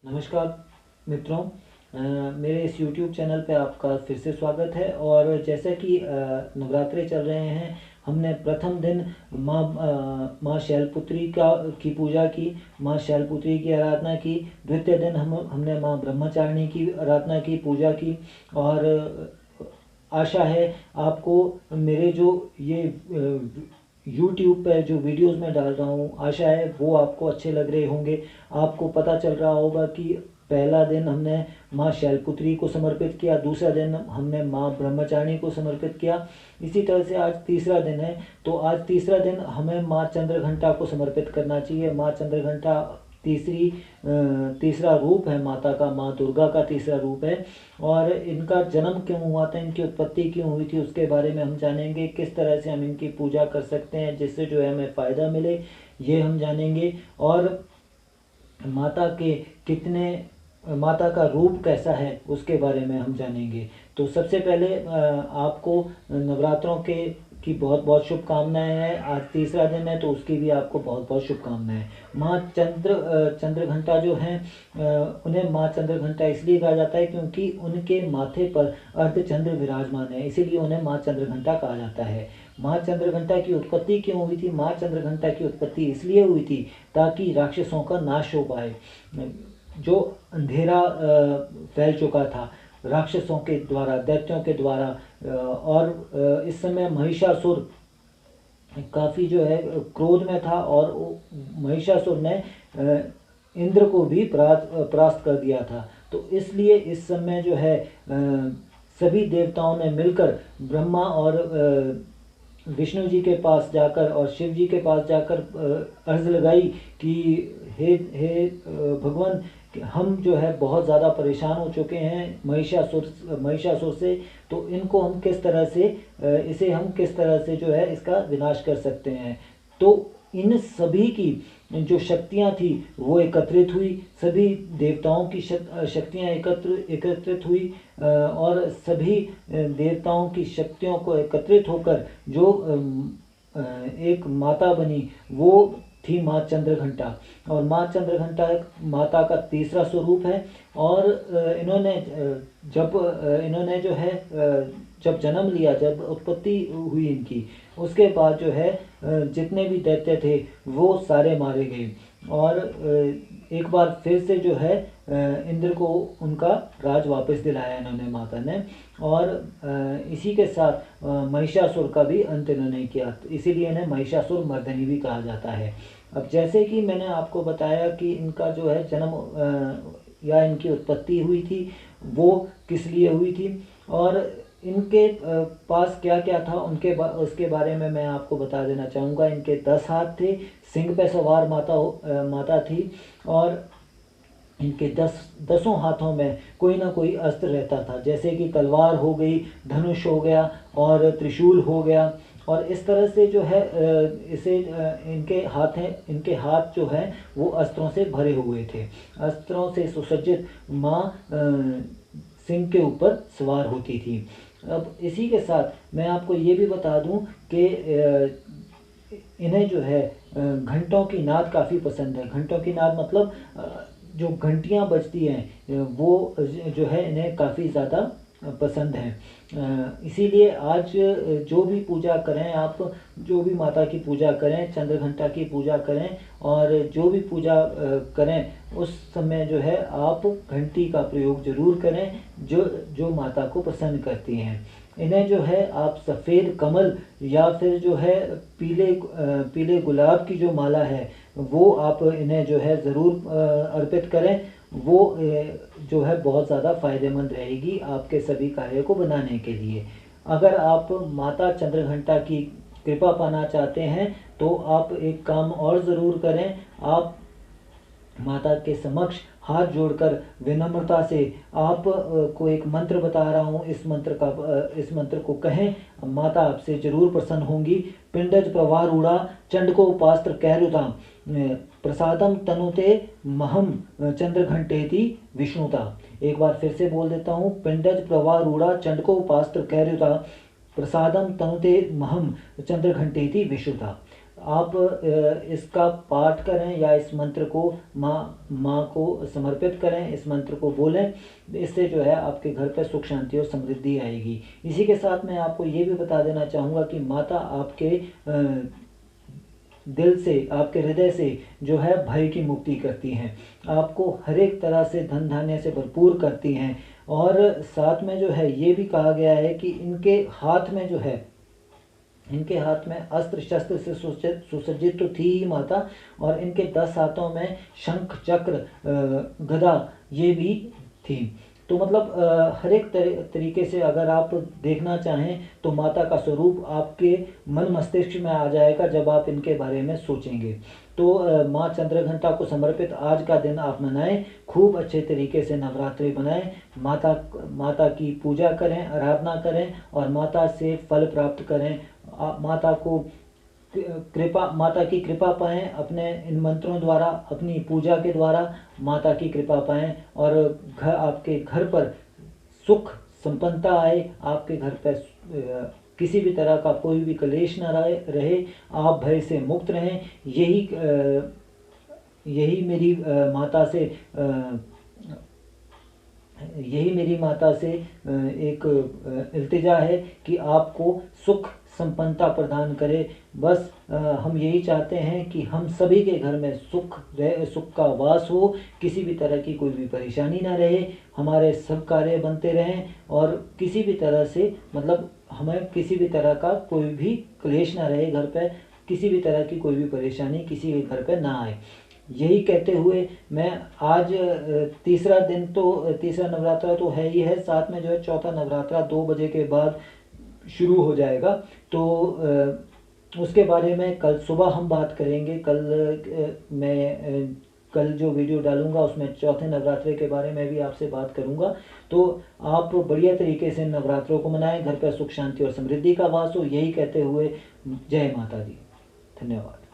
नमस्कार मित्रों, मेरे इस YouTube चैनल पे आपका फिर से स्वागत है। और जैसा कि नवरात्रे चल रहे हैं, हमने प्रथम दिन माँ शैलपुत्री की पूजा की, माँ शैलपुत्री की आराधना की। द्वितीय दिन हमने माँ ब्रह्मचारिणी की आराधना की, पूजा की। और आशा है आपको मेरे जो ये यूट्यूब पर जो वीडियोस मैं डाल रहा हूँ, आशा है वो आपको अच्छे लग रहे होंगे। आपको पता चल रहा होगा कि पहला दिन हमने माँ शैलपुत्री को समर्पित किया, दूसरा दिन हमने माँ ब्रह्मचारिणी को समर्पित किया। इसी तरह से आज तीसरा दिन है, तो आज तीसरा दिन हमें माँ चंद्रघंटा को समर्पित करना चाहिए। माँ चंद्रघंटा तीसरा रूप है माता का, माँ दुर्गा का तीसरा रूप है। और इनका जन्म क्यों हुआ था, इनकी उत्पत्ति क्यों हुई थी, उसके बारे में हम जानेंगे। किस तरह से हम इनकी पूजा कर सकते हैं जिससे जो है हमें फ़ायदा मिले, ये हम जानेंगे। और माता के कितने माता का रूप कैसा है उसके बारे में हम जानेंगे। तो सबसे पहले आपको नवरात्रों की बहुत बहुत शुभकामनाएं हैं। आज तीसरा दिन है तो उसकी भी आपको बहुत बहुत शुभकामनाएं। माँ चंद्रघंटा जो हैं, उन्हें माँ चंद्रघंटा इसलिए कहा जाता है क्योंकि उनके माथे पर अर्धचंद्र विराजमान है, इसीलिए उन्हें माँ चंद्रघंटा कहा जाता है। माँ चंद्रघंटा की उत्पत्ति क्यों हुई थी? माँ चंद्रघंटा की उत्पत्ति इसलिए हुई थी ताकि राक्षसों का नाश हो पाए। जो अंधेरा फैल चुका था राक्षसों के द्वारा, दैत्यों के द्वारा। और इस समय महिषासुर काफ़ी जो है क्रोध में था, और महिषासुर ने इंद्र को भी परास्त कर दिया था। तो इसलिए इस समय जो है सभी देवताओं ने मिलकर ब्रह्मा और विष्णु जी के पास जाकर और शिव जी के पास जाकर अर्ज लगाई कि हे भगवान, हम जो है बहुत ज़्यादा परेशान हो चुके हैं महिषासुर से। तो इनको हम किस तरह से इसे हम किस तरह से जो है इसका विनाश कर सकते हैं। तो इन सभी की जो शक्तियाँ थी वो एकत्रित हुई, सभी देवताओं की शक्तियाँ एकत्रित हुई। और सभी देवताओं की शक्तियों को एकत्रित होकर जो एक माता बनी, वो थी माँ चंद्रघंटा। और माँ चंद्रघंटा माता का तीसरा स्वरूप है। और इन्होंने जो है जब जन्म लिया, जब उत्पत्ति हुई इनकी, उसके बाद जो है जितने भी दैत्य थे वो सारे मारे गए। और एक बार फिर से जो है इंद्र को उनका राज वापस दिलाया इन्होंने, माता ने। और इसी के साथ महिषासुर का भी अंत इन्होंने किया, तो इसीलिए इन्हें महिषासुर मर्दनी भी कहा जाता है। अब जैसे कि मैंने आपको बताया कि इनका जो है जन्म या इनकी उत्पत्ति हुई थी, वो किस लिए हुई थी और इनके पास क्या क्या था, उसके बारे में मैं आपको बता देना चाहूँगा। इनके 10 हाथ थे, सिंह पे सवार माता थी। और इनके दसों हाथों में कोई ना कोई अस्त्र रहता था, जैसे कि तलवार हो गई, धनुष हो गया और त्रिशूल हो गया। और इस तरह से जो है इनके हाथ जो है वो अस्त्रों से भरे हुए थे। अस्त्रों से सुसज्जित माँ सिंह के ऊपर सवार होती थी। अब इसी के साथ मैं आपको ये भी बता दूं कि इन्हें जो है घंटों की नाद काफ़ी पसंद है। घंटों की नाद मतलब जो घंटियाँ बजती हैं वो जो है इन्हें काफ़ी ज़्यादा पसंद है। इसीलिए आज जो भी पूजा करें आप, जो भी माता की पूजा करें, चंद्रघंटा की पूजा करें, और जो भी पूजा करें उस समय जो है आप घंटी का प्रयोग ज़रूर करें, जो माता को प्रसन्न करती हैं। इन्हें जो है आप सफ़ेद कमल या फिर जो है पीले गुलाब की जो माला है वो आप इन्हें जो है ज़रूर अर्पित करें। वो जो है बहुत ज़्यादा फ़ायदेमंद रहेगी आपके सभी कार्य को बनाने के लिए। अगर आप माता चंद्रघंटा की कृपा पाना चाहते हैं तो आप एक काम और ज़रूर करें। आप माता के समक्ष हाथ जोड़कर विनम्रता से आप को एक मंत्र बता रहा हूँ, इस मंत्र को कहें, माता आपसे जरूर प्रसन्न होंगी। पिंडज प्रवारूढ़ा चंडकोपास्त्र कैरुताम प्रसादम तनुते महम चंद्रघंटेति विष्णुता। एक बार फिर से बोल देता हूँ, पिंडज प्रवारूढ़ा चंडकोपास्त्र कैरुता प्रसादम तनुते महम चंद्रघंटेति विष्णुता। आप इसका पाठ करें या इस मंत्र को माँ को समर्पित करें, इस मंत्र को बोलें। इससे जो है आपके घर पर सुख शांति और समृद्धि आएगी। इसी के साथ मैं आपको ये भी बता देना चाहूँगा कि माता आपके दिल से, आपके हृदय से जो है भय की मुक्ति करती हैं, आपको हर एक तरह से धन धान्य से भरपूर करती हैं। और साथ में जो है ये भी कहा गया है कि इनके हाथ में जो है, इनके हाथ में अस्त्र शस्त्र से सुसज्जित तो थी ही माता, और इनके 10 हाथों में शंख चक्र गदा ये भी थी। तो मतलब हर एक तरीके से अगर आप देखना चाहें तो माता का स्वरूप आपके मन मस्तिष्क में आ जाएगा जब आप इनके बारे में सोचेंगे। तो माँ चंद्रघंटा को समर्पित आज का दिन आप मनाएं, खूब अच्छे तरीके से नवरात्रि बनाएं, माता की पूजा करें, आराधना करें और माता से फल प्राप्त करें। माता की कृपा पाएं अपने इन मंत्रों द्वारा, अपनी पूजा के द्वारा माता की कृपा पाएं, और आपके घर पर सुख संपन्नता आए, आपके घर पर किसी भी तरह का कोई भी क्लेश न रहे, आप भय से मुक्त रहें। यही मेरी माता से एक इल्तिजा है कि आपको सुख संपन्नता प्रदान करे। बस हम यही चाहते हैं कि हम सभी के घर में सुख का वास हो, किसी भी तरह की कोई भी परेशानी ना रहे, हमारे सब कार्य बनते रहें, और किसी भी तरह से मतलब हमें किसी भी तरह का कोई भी क्लेश ना रहे, घर पे किसी भी तरह की कोई भी परेशानी किसी के घर पे ना आए। यही कहते हुए मैं आज तीसरा नवरात्रा तो है ही है, साथ में जो है चौथा नवरात्रा 2 बजे के बाद शुरू हो जाएगा। तो उसके बारे में कल सुबह हम बात करेंगे। कल जो वीडियो डालूंगा उसमें चौथे नवरात्रे के बारे में भी आपसे बात करूंगा। तो आप बढ़िया तरीके से नवरात्रों को मनाएं, घर पर सुख शांति और समृद्धि का वास हो। यही कहते हुए जय माता दी, धन्यवाद।